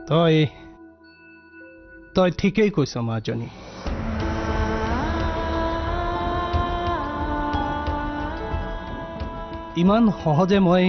তই তই ঠিকেই কৈছ মাজনী। ইমান সহজে মই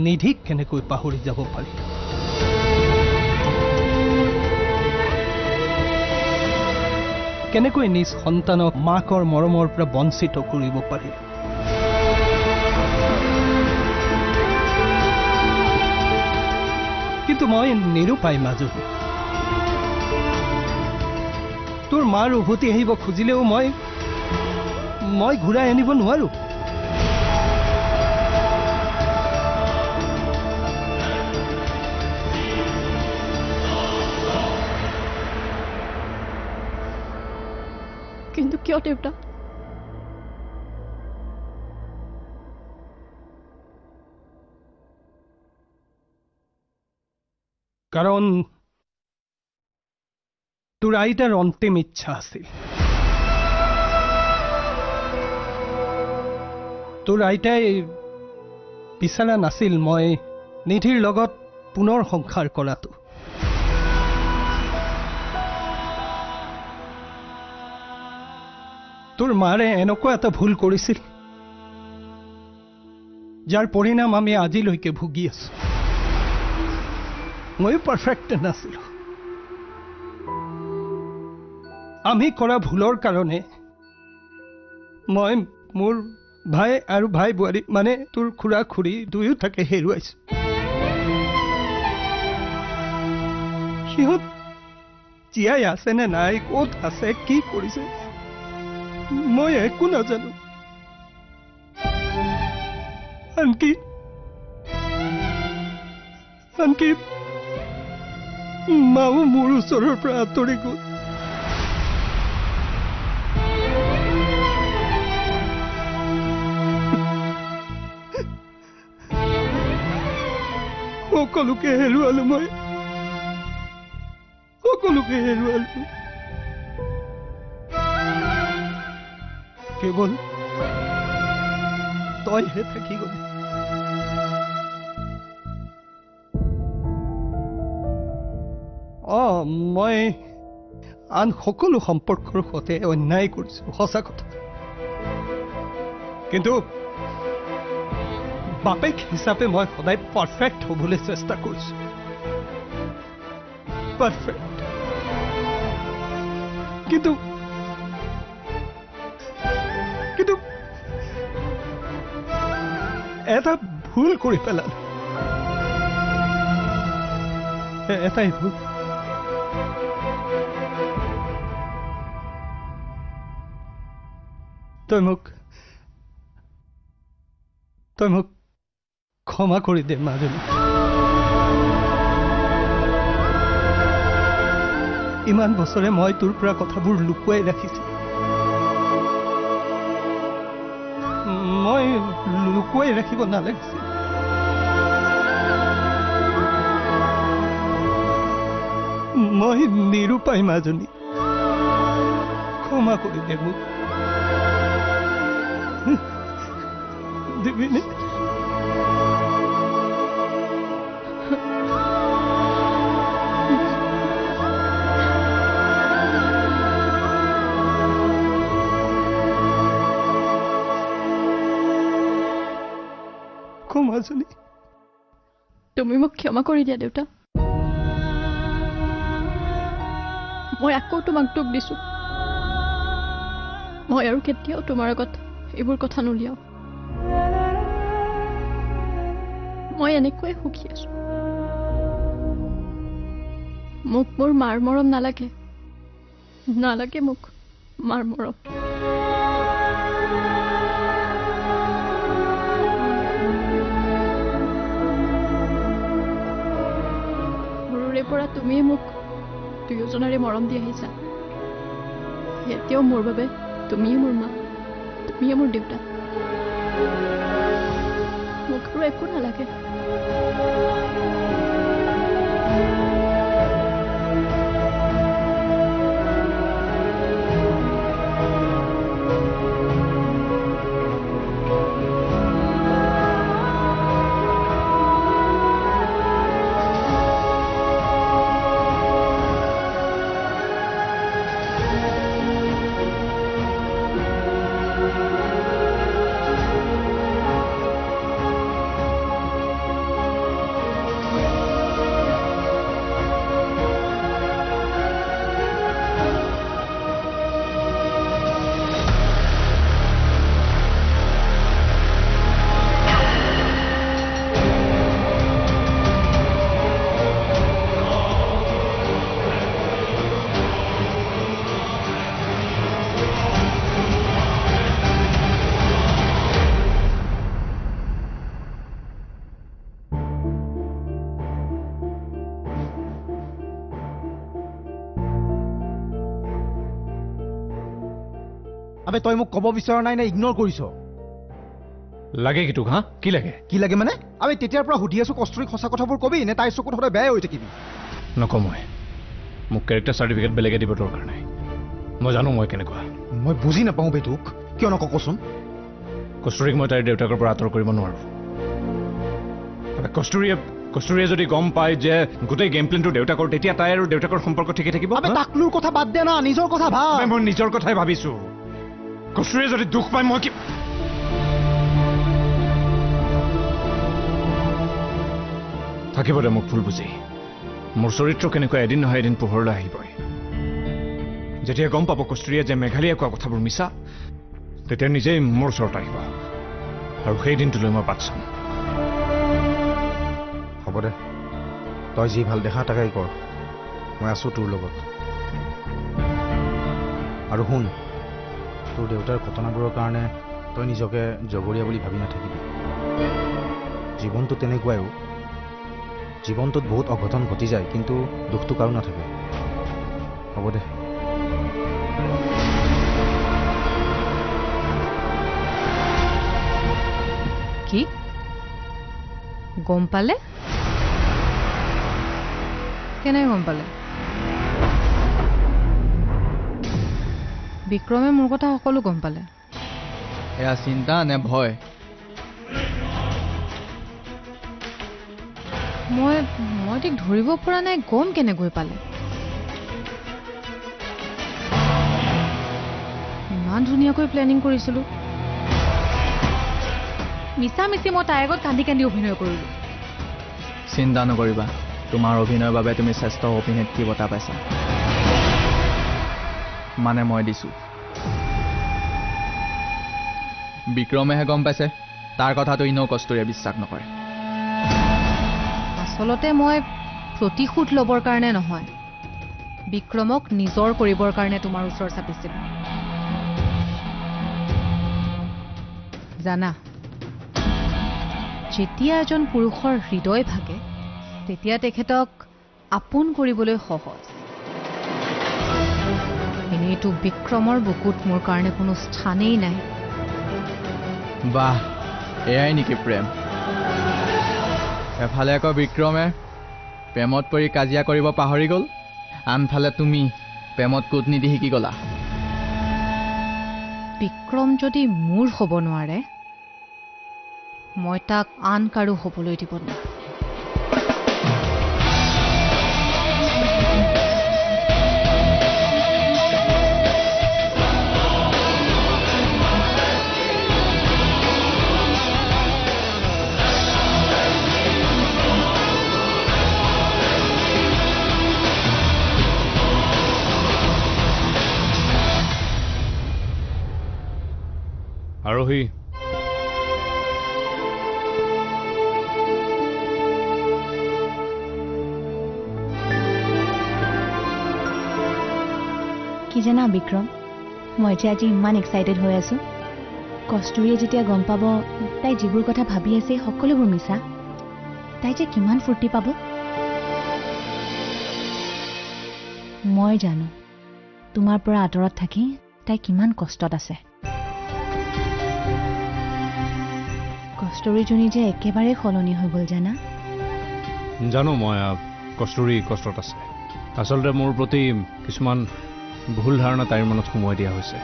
নিধিক কেনেকৈ পাহৰি যাব পাৰি? কেনেকৈ নিজ সন্তানক মাকৰ মৰমৰ পৰা বঞ্চিত কৰিব পাৰি? কিন্তু মই নিৰুপায় মাজনী। তোৰ মাৰ উভতি আহিব খুজিলেও মই ঘূৰাই আনিব নোৱাৰো। কিন্তু কিয় দেউতা? কাৰণ তোৰ আইতাৰ অন্তিম ইচ্ছা আছিল। তোৰ আইতাই বিচৰা নাছিল মই নিধিৰ লগত পুনৰ সংসাৰ কৰাটো। তোৰ মাৰে এনেকুৱা এটা ভুল কৰিছিল যাৰ পৰিণাম আমি আজিলৈকে ভুগি আছো। ময়ো পাৰফেক্ট নাছিলো। আমি কৰা ভুলৰ কাৰণে মই মোৰ ভাই আৰু ভাই বোৱাৰী মানে তোৰ খুৰা খুৰী দুয়োটাকে হেৰুৱাইছো। সিহঁত জীয়াই আছে নে নাই, ক'ত আছে, কি কৰিছে মই একো নাজানো। আনকি মাও মোৰ ওচৰৰ পৰা আঁতৰি গ'ল। সকলোকে হেৰুৱালো মই, সকলোকে হেৰুৱালো। কেৱল তইহে থাকি গলি। মই আন সকলো সম্পৰ্কৰ সৈতে অন্যায় কৰিছো, সঁচা কথা। কিন্তু বাপেক হিচাপে মই সদায় পাৰফেক্ট হ'বলৈ চেষ্টা কৰিছো। পাৰফেক্ট। কিন্তু এটা ভুল কৰি পেলালো। এটাই ভুল। তই মোক ক্ষমা কৰি দে মাজনী। ইমান বছৰে মই তোৰ পৰা কথাবোৰ লুকুৱাই ৰাখিছো। মই লুকুৱাই ৰাখিব নালাগিছিল। মই নিৰুপায় মাজনী। ক্ষমা কৰি দে মোক। দিবিনে? মাজনী তুমি মোক ক্ষমা কৰি দিয়া দেউতা। মই আকৌ তোমাক দুখ দিছো। মই আৰু কেতিয়াও তোমাৰ আগত এইবোৰ কথা নুলিয়াও। মই এনেকৈ সুখী আছো। মোক মোৰ মাৰ মৰম নালাগে, নালাগে মোক মাৰ মৰম। সৰুৰে পৰা তুমিয়ে মোক দুয়োজনৰে মৰম দি আহিছা। এতিয়াও মোৰ বাবে তুমিয়ে মোৰ মা, তুমিয়ে মোৰ দেউতা। মোক আৰু একো নালাগে। আবে তই মোক ক'ব বিচৰা নাই নে ইগনোৰ কৰিছ? লাগে কি তোক? হা কি লাগে? কি লাগে মানে? আবে তেতিয়াৰ পৰা সুধি আছো কষ্টুৰীক সঁচা কথাবোৰ কবি নে তাইৰ চকুত সদায় বেয়াই হৈ থাকিবি? নকওঁ মই। মোক কেৰেক্টাৰ চাৰ্টিফিকেট বেলেগে দিব দৰকাৰ নাই। মই জানো মই কেনেকুৱা। মই বুজি নাপাওঁ বে তোক। কিয় নকওঁ কচোন? কষ্টুৰীক মই তাইৰ দেউতাকৰ পৰা আঁতৰ কৰিব নোৱাৰোঁ। কষ্টুৰীয়ে যদি গম পায় যে গোটেই গেম প্লেনটো দেউতাকৰ, তেতিয়া তাই আৰু দেউতাকৰ সম্পৰ্ক ঠিকে থাকিব। আবে তাকলুৰ কথা বাদ দে না, নিজৰ কথা ভাব। মই নিজৰ কথাই ভাবিছো। কষ্টুৰীয়ে যদি দুখ পায় মই কি থাকিব দে মোক ভুল বুজি। মোৰ চৰিত্ৰ কেনেকুৱা এদিন নহয় এদিন পোহৰলৈ আহিবই। যেতিয়া গম পাব কষ্টুৰীয়ে যে মেঘালীয়ে কোৱা কথাবোৰ মিছা, তেতিয়া নিজেই মোৰ ওচৰত আহিব আৰু সেই দিনটোলৈ মই বাট চাম। হ'ব দে, তই যি ভাল দেখা তাকেই কৰ। মই আছো তোৰ লগত। আৰু শুন, তোৰ দেউতাৰ ঘটনাবোৰৰ কাৰণে তই নিজকে জগৰীয়া বুলি ভাবি নাথাকিবি। জীৱনটো তেনেকুৱাইও। জীৱনটোত বহুত অঘটন ঘটি যায়, কিন্তু দুখটো কাৰো নাথাকে। হ'ব দে। কি গম পালে? কেনেকৈ গম পালে? বিক্ৰমে মোৰ কথা সকলো গম পালে। এয়া চিন্তা নে ভয়? মই ঠিক ধৰিব পৰা নাই গম কেনেকৈ পালে। ইমান ধুনীয়াকৈ প্লেনিং কৰিছিলো, মিছামিছি মই তাইৰ আগত কান্দি কান্দি অভিনয় কৰিলো। চিন্তা নকৰিবা, তোমাৰ অভিনয়ৰ বাবে তুমি শ্ৰেষ্ঠ অভিনেত্ৰী বঁটা পাইছা। মানে মই দিছো। বিক্ৰমেহে গম পাইছে, তাৰ কথাটো ইনেও কষ্টুৰীয়ে বিশ্বাস নকৰে। আচলতে মই প্ৰতিশোধ ল'বৰ কাৰণে নহয়, বিক্ৰমক নিজৰ কৰিবৰ কাৰণে তোমাৰ ওচৰ চাপিছিলো। জানা, যেতিয়া এজন পুৰুষৰ হৃদয় ভাগে তেতিয়া তেখেতক আপোন কৰিবলৈ সহজ। এনেইতো বিক্ৰমৰ বুকুত মোৰ কাৰণে কোনো স্থানেই নাই। বাহ, এয়াই নেকি প্ৰেম? এফালে আকৌ বিক্ৰমে প্ৰেমত পৰি কাজিয়া কৰিব পাহৰি গ'ল, আনফালে তুমি প্ৰেমত কূটনীতি শিকি গ'লা। বিক্ৰম যদি মোৰ হ'ব নোৱাৰে, মই তাক আন কাৰো হ'বলৈ দিব নোৱাৰো। আৰোহী, কি জানা বিক্ৰম, মই যে আজি ইমান এক্সাইটেড হৈ আছো। কষ্টুৰীয়ে যেতিয়া গম পাব তাই যিবোৰ কথা ভাবি আছে সকলোবোৰ মিছা, তাই যে কিমান ফূৰ্তি পাব। মই জানো তোমাৰ পৰা আঁতৰত থাকি তাই কিমান কষ্টত আছে। কষ্টুৰীজনী যে একেবাৰে সলনি হৈ গ'ল জানা। জানো মই কষ্টুৰী কষ্টত আছে। আচলতে মোৰ প্ৰতি কিছুমান ভুল ধাৰণা তাইৰ মনত সোমোৱাই দিয়া হৈছে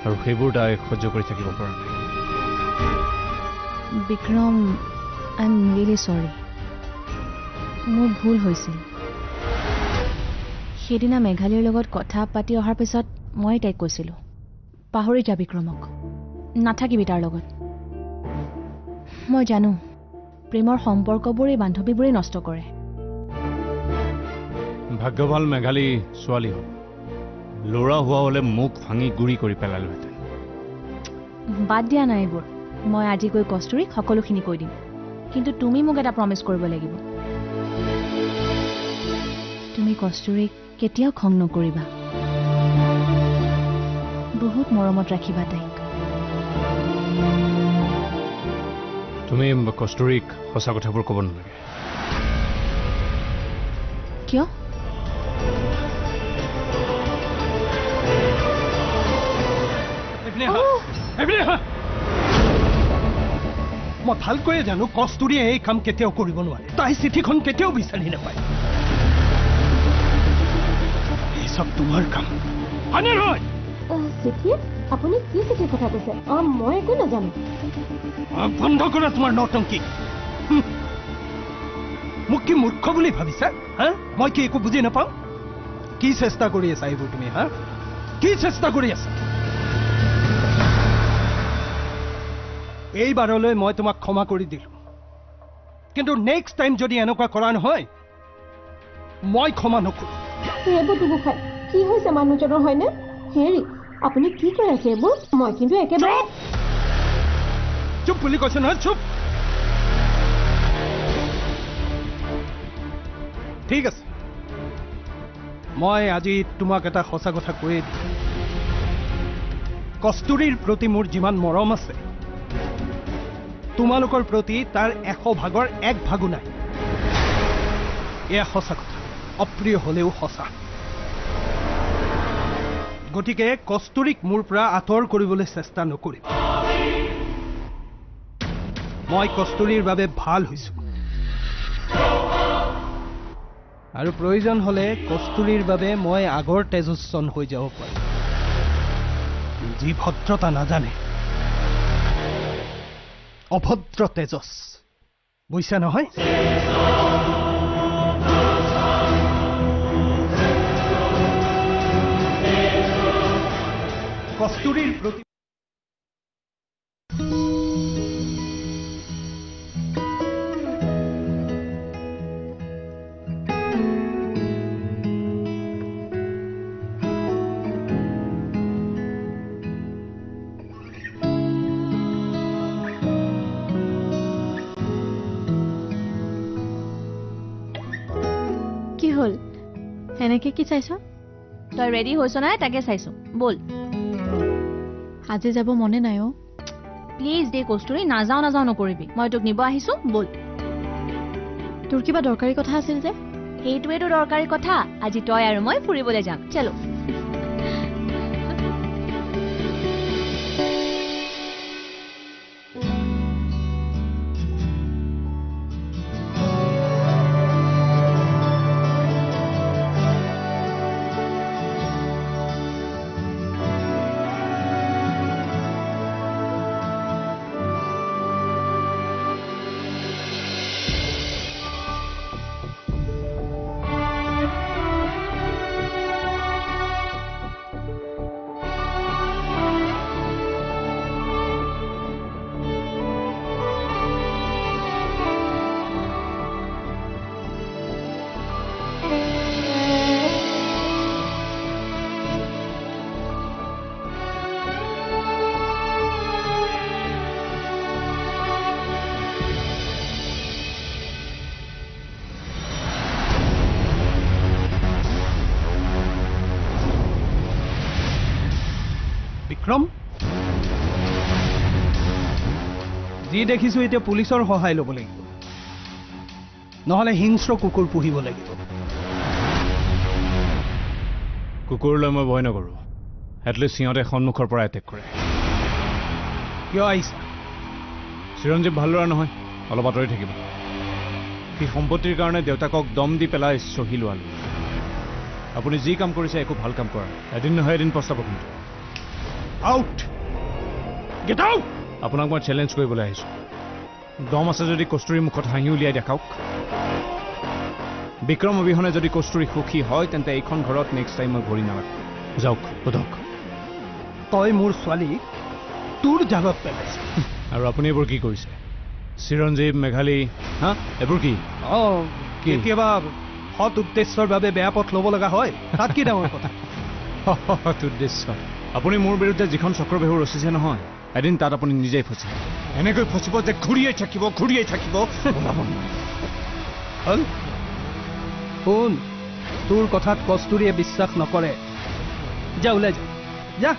আৰু সেইবোৰ তাই সহ্য কৰি থাকিব পৰা নাই। বিক্ৰম, আই এম ৰিয়েলি চৰি। মোৰ ভুল হৈছিল। সেইদিনা মেঘালীৰ লগত কথা পাতি অহাৰ পিছত মই তাইক কৈছিলোঁ, পাহৰি যা বিক্ৰমক, নাথাকিবি তাৰ লগত। মই জানো প্ৰেমৰ সম্পৰ্কবোৰ এই বান্ধৱীবোৰেই নষ্ট কৰে। ভাগ্য ভাল মেঘালী ছোৱালী হ'ল, ল'ৰা হোৱা হ'লে মুখ ভাঙি গুৰি কৰি পেলালোহেঁতেন। বাদ দিয়া নাই এইবোৰ। মই আজি গৈ কষ্টুৰীক সকলোখিনি কৈ দিম, কিন্তু তুমি মোক এটা প্ৰমিছ কৰিব লাগিব। তুমি কষ্টুৰীক কেতিয়াও খং নকৰিবা, বহুত মৰমত ৰাখিবা তাইক। তুমি কষ্টুৰীক সঁচা কথাবোৰ ক'ব নালাগে। কিয়? মই ভালকৈয়ে জানো কস্তুৰীয়ে এই কাম কেতিয়াও কৰিব নোৱাৰে তাই চিঠিখন কেতিয়াও বিচাৰি নাপায় এই চব তোমাৰ কাম হয়নে নহয় চিঠি আপুনি কি চিঠিৰ কথা কৈছে মই একো নাজানো বন্ধ কৰা তোমাৰ নটংকি মোক কি মূৰ্খ বুলি ভাবিছা হা মই কি একো বুজি নাপাওঁ কি চেষ্টা কৰি আছা এইবোৰ তুমি হা কি চেষ্টা কৰি আছা এইবাৰলৈ মই তোমাক ক্ষমা কৰি দিলোঁ কিন্তু নেক্সট টাইম যদি এনেকুৱা কৰা নহয় মই ক্ষমা নকৰোঁ এইবোৰ গোসাঁই কি হৈছে মানুহজনৰ হয়নে হেৰি আপুনি কি কৈ আছে এইবোৰ মই কিন্তু একেবাৰে চুপ বুলি কৈছে নহয় চুপ ঠিক আছে মই আজি তোমাক এটা সঁচা কথা কৈয়ে দিম কস্তুৰীৰ প্ৰতি মোৰ যিমান মৰম আছে তোমালোকৰ প্ৰতি তাৰ 100 ভাগৰ 1 ভাগো নাই এয়া সঁচা কথা অপ্ৰিয় হলেও সঁচা গতিকে কস্তুৰীক মোৰ পৰা আঁতৰ কৰিবলৈ চেষ্টা নকৰিব মই কস্তুৰীৰ বাবে ভাল হৈছো আৰু প্ৰয়োজন হলে কস্তুৰীৰ বাবে মই আগৰ তেজস্বন হৈ যাব পাৰোঁ যি ভদ্ৰতা নাজানে অভদ্ৰ তেজস বুজিছা নহয় কস্তুৰীৰ প্ৰতি কি হ'ল এনেকে কি চাইছ তই ৰেডি হৈছ নাই তাকে চাইছো বল আজি যাব মনে নাই অ প্লিজ দে কস্তুৰী নাযাওঁ নাযাওঁ নকৰিবি মই তোক নিব আহিছো বল তোৰ কিবা দৰকাৰী কথা আছিল যে সেইটোৱেতো দৰকাৰী কথা আজি তই আৰু মই ফুৰিবলৈ যাম চলো বিক্ৰম যি দেখিছো এতিয়া পুলিচৰ সহায় ল'ব লাগিব নহলে হিংস্ৰ কুকুৰ পুহিব লাগিব কুকুৰলৈ মই ভয় নকৰোঁ এটলিষ্ট সিহঁতে সন্মুখৰ পৰা এটেক কৰে কিয় আহিছা চিৰঞ্জীৱ ভাল ল'ৰা নহয় অলপ আঁতৰি থাকিব সি সম্পত্তিৰ কাৰণে দেউতাকক দম দি পেলাই চহী লোৱালো আপুনি যি কাম কৰিছে একো ভাল কাম কৰা এদিন নহয় এদিন পস্তাব কিন্তু আউট গেট আউট আপোনাক মই চেলেঞ্জ কৰিবলৈ আহিছোঁ দম আছে যদি কস্তুৰীৰ মুখত হাঁহি উলিয়াই দেখাওক বিক্ৰম অবিহনে যদি কস্তুৰী সুখী হয় তেন্তে এইখন ঘৰত নেক্সট টাইম মই ভৰি নালাগো যাওক সোধক তই মোৰ ছোৱালীক তোৰ জালত পেলাইছ আৰু আপুনি এইবোৰ কি কৰিছে চিৰঞ্জীৱ মেঘালী হা এইবোৰ কি কেতিয়াবা সৎ উদ্দেশ্যৰ বাবে বেয়া পথ ল'ব লগা হয় তাত কি ডাঙৰ কথা সৎ উদ্দেশ্য আপুনি মোৰ বিৰুদ্ধে যিখন চক্ৰবেহু ৰচিছে নহয় এদিন তাত আপুনি নিজেই ফচিব এনেকৈ ফচিব যে ঘূৰিয়াই থাকিব শুন তোৰ কথাত কস্তুৰীয়ে বিশ্বাস নকৰে যা ওলাই যা